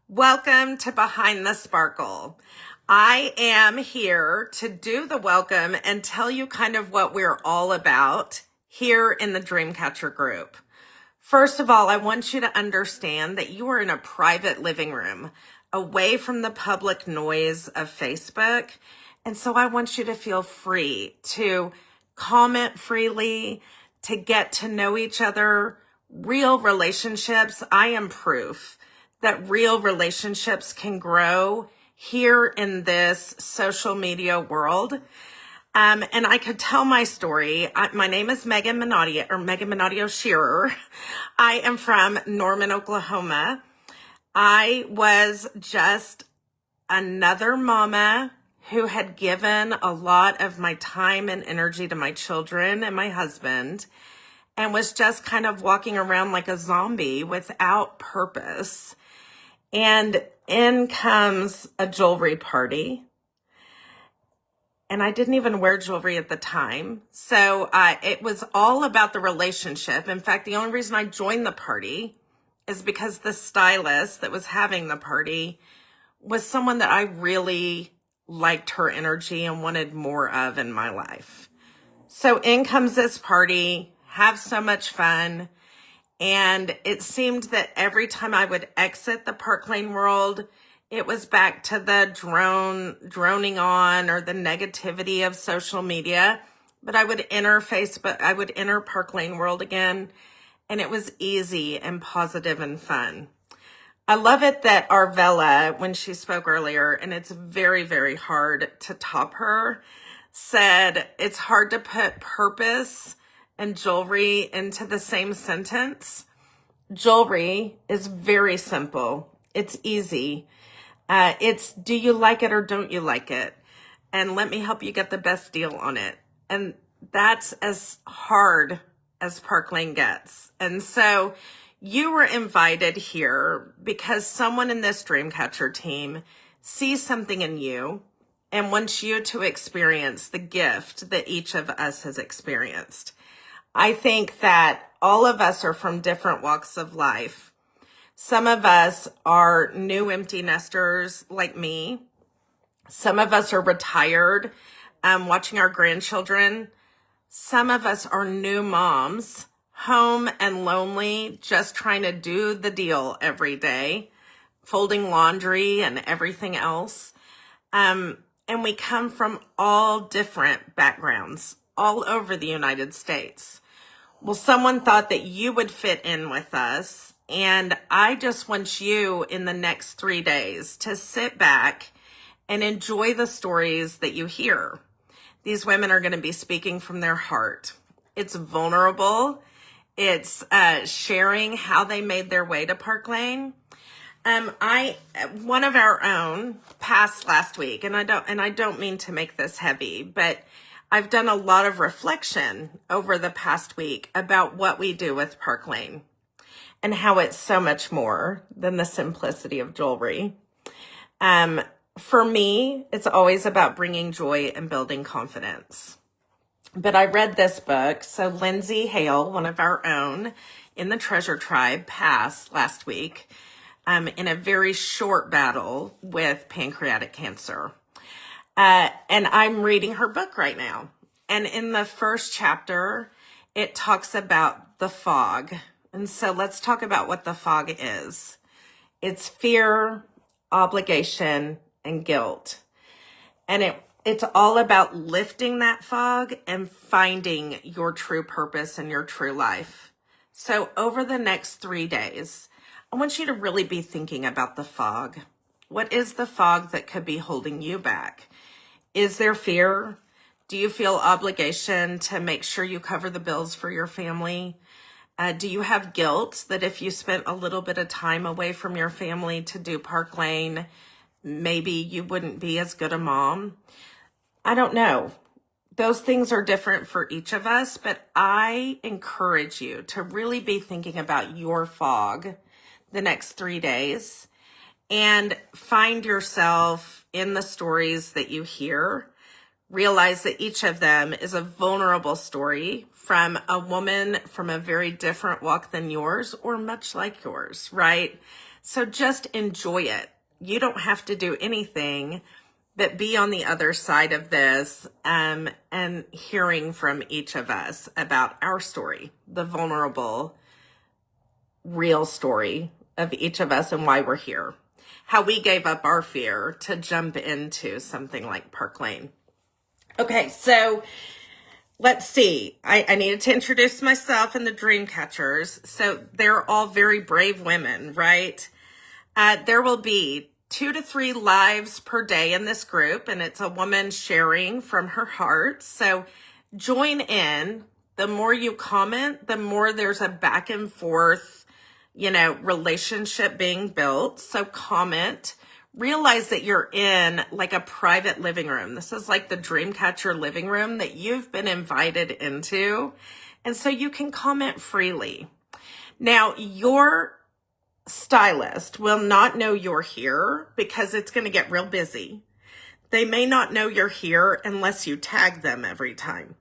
Welcome to Behind the Sparkle. I am here to do the welcome and tell you kind of what we're all about here in the Dreamcatcher group. First of all, I want you to understand that you are in a private living room away from the public noise of Facebook. And so I want you to feel free to comment freely, to get to know each other. Real relationships, I am proof that real relationships can grow here in this social media world. And I could tell my story. My name is Megan Minadeo Sherrer. I am from Norman, Oklahoma. I was just another mama who had given a lot of my time and energy to my children and my husband, and was just kind of walking around like a zombie without purpose. And in comes a jewelry party. And I didn't even wear jewelry at the time. So it was all about the relationship. In fact, the only reason I joined the party is because the stylist that was having the party was someone that I really liked her energy and wanted more of in my life. So in comes this party, have so much fun. And it seemed that every time I would exit the Park Lane world, it was back to the droning on or the negativity of social media. But I would enter Facebook, I would enter Park Lane world again, and it was easy and positive and fun. I love it that Arvella, when she spoke earlier, and it's very, very hard to top her, said it's hard to put purpose and jewelry into the same sentence. Jewelry is very simple. It's easy. It's do you like it or don't you like it? And let me help you get the best deal on it. And that's as hard as Park Lane gets. And so you were invited here because someone in this Dreamcatcher team sees something in you and wants you to experience the gift that each of us has experienced. I think that all of us are from different walks of life. Some of us are new empty nesters like me. Some of us are retired, watching our grandchildren. Some of us are new moms, home and lonely, just trying to do the deal every day, folding laundry and everything else. And we come from all different backgrounds, all over the United States. Well, someone thought that you would fit in with us, and I just want you in the next 3 days to sit back and enjoy the stories that you hear. These women are going to be speaking from their heart. It's vulnerable. It's sharing how they made their way to Park Lane. One of our own passed last week, and I don't mean to make this heavy, but I've done a lot of reflection over the past week about what we do with Park Lane and how it's so much more than the simplicity of jewelry. For me, it's always about bringing joy and building confidence. But I read this book. So Lindsay Hale, one of our own in the Treasure Tribe, passed last week in a very short battle with pancreatic cancer. And I'm reading her book right now. And in the first chapter, it talks about the fog. And so let's talk about what the fog is. It's fear, obligation, and guilt. And it's all about lifting that fog and finding your true purpose and your true life. So over the next 3 days, I want you to really be thinking about the fog. What is the fog that could be holding you back? Is there fear? Do you feel obligation to make sure you cover the bills for your family? Do you have guilt that if you spent a little bit of time away from your family to do Park Lane, maybe you wouldn't be as good a mom? I don't know. Those things are different for each of us, but I encourage you to really be thinking about your fog the next 3 days and find yourself in the stories that you hear. Realize that each of them is a vulnerable story from a woman from a very different walk than yours or much like yours, right? So just enjoy it. You don't have to do anything but be on the other side of this and hearing from each of us about our story, the vulnerable, real story of each of us and why we're here. How we gave up our fear to jump into something like Park Lane. Okay, so let's see. I needed to introduce myself and the dream catchers. So they're all very brave women, right? There will be 2 to 3 lives per day in this group, and it's a woman sharing from her heart. So join in. The more you comment, the more there's a back and forth, relationship being built. So comment. Realize that you're in like a private living room. This is like the Dreamcatcher living room that you've been invited into. And so you can comment freely. Now, your stylist will not know you're here because it's going to get real busy. They may not know you're here unless you tag them every time.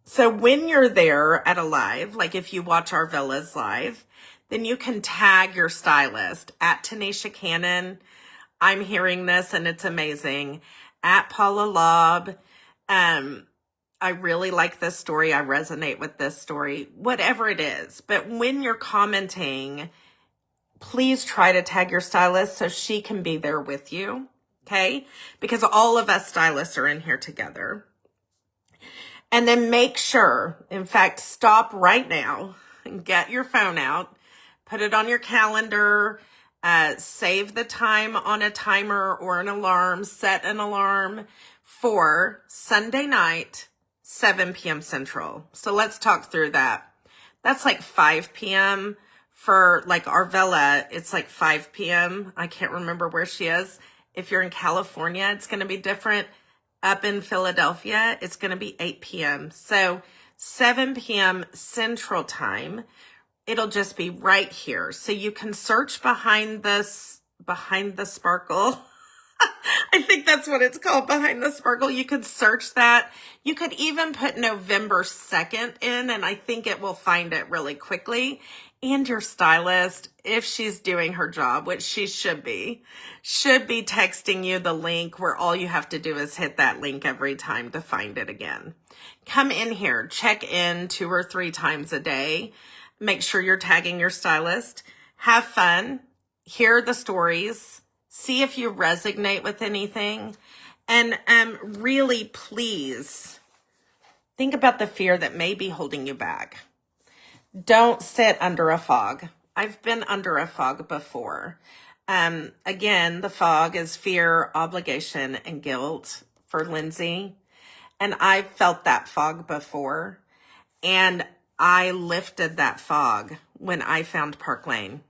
So when you're there at a live, like if you watch our Villas live, then you can tag your stylist at Tanisha Cannon. I'm hearing this and it's amazing. At Paula Lobb. I really like this story. I resonate with this story, whatever it is. But when you're commenting, please try to tag your stylist so she can be there with you. Okay? Because all of us stylists are in here together. And then make sure, in fact, stop right now and get your phone out, put it on your calendar, save the time on a timer or an alarm, set an alarm for Sunday night, 7 p.m. Central. So let's talk through that. That's like 5 p.m. for like our Villa. It's like 5 p.m. I can't remember where she is. If you're in California, it's going to be different. Up in Philadelphia, it's going to be 8 p.m. So 7 p.m. Central Time. It'll just be right here. So you can search behind the sparkle. I think that's what it's called, behind the sparkle. You could search that. You could even put November 2nd in, and I think it will find it really quickly. And your stylist, if she's doing her job, which she should be texting you the link where all you have to do is hit that link every time to find it again. Come in here, check in 2 or 3 times a day. Make sure you're tagging your stylist. Have fun. Hear the stories. See if you resonate with anything. And really, please, think about the fear that may be holding you back. Don't sit under a fog. I've been under a fog before. Again, the fog is fear, obligation, and guilt for Lindsay. And I've felt that fog before. And I lifted that fog when I found Park Lane.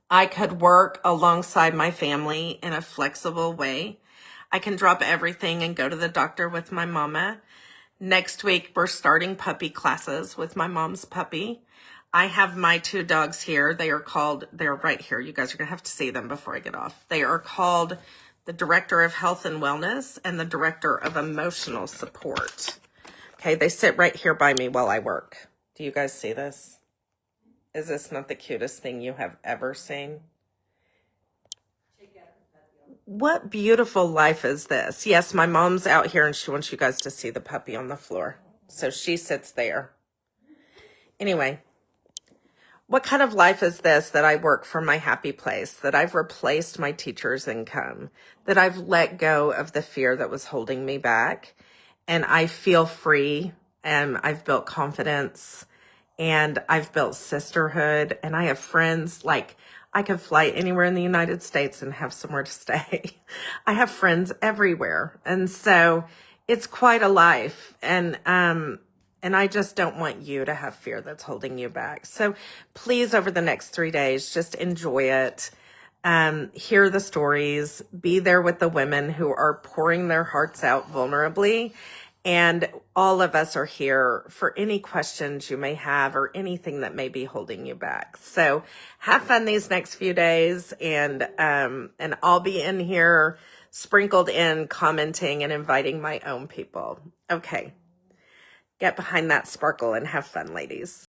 I could work alongside my family in a flexible way. I can drop everything and go to the doctor with my mama. Next week, we're starting puppy classes with my mom's puppy. I have my 2 dogs here. They're right here. You guys are going to have to see them before I get off. They are called the Director of Health and Wellness and the Director of Emotional Support. Okay, they sit right here by me while I work. Do you guys see this? Is this not the cutest thing you have ever seen? What beautiful life is this? Yes, my mom's out here and she wants you guys to see the puppy on the floor. So she sits there. Anyway, what kind of life is this that I work from my happy place, that I've replaced my teacher's income, that I've let go of the fear that was holding me back, and I feel free, and I've built confidence, and I've built sisterhood, and I have friends. Like, I could fly anywhere in the United States and have somewhere to stay. I have friends everywhere. And so it's quite a life. And I just don't want you to have fear that's holding you back. So please, over the next 3 days, just enjoy it. Hear the stories, be there with the women who are pouring their hearts out vulnerably. And all of us are here for any questions you may have or anything that may be holding you back. So have fun these next few days, and I'll be in here sprinkled in, commenting and inviting my own people. Okay. Get behind that sparkle and have fun, ladies.